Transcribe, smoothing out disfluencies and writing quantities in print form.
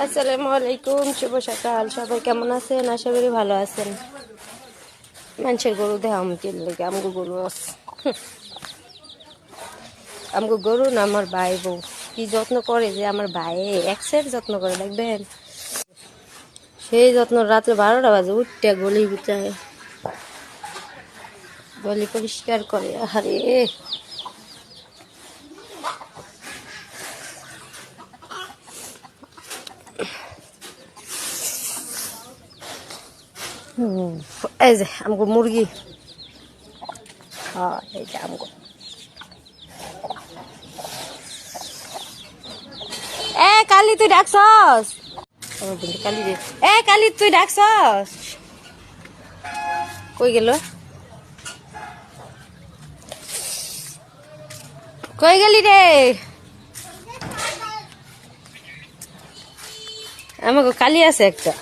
আসসালামু আলাইকুম, শুভ সকাল। সবাই কেমন আছেন? আশা করি ভালো আছেন। মানুষের গরু দেহ লেগে আমগো গরু আছে। আমগো গরু না আমার ভাই বউ কি যত্ন করে যে আমার ভাই একসের যত্ন করে দেখবেন। সেই যত্ন রাত্রে 12টা বাজে উঠতে গলি গুচায়, গলি পরিষ্কার করে। আরে এই যে আমগো মুরগি, হ্যাঁ এই যে আমগো। এ কালি তুই ডাকছস? কালি রে, এ কালি তুই ডাকছস? কই গেল? কই গেলি রে? আমাকে কালি আছে একটা।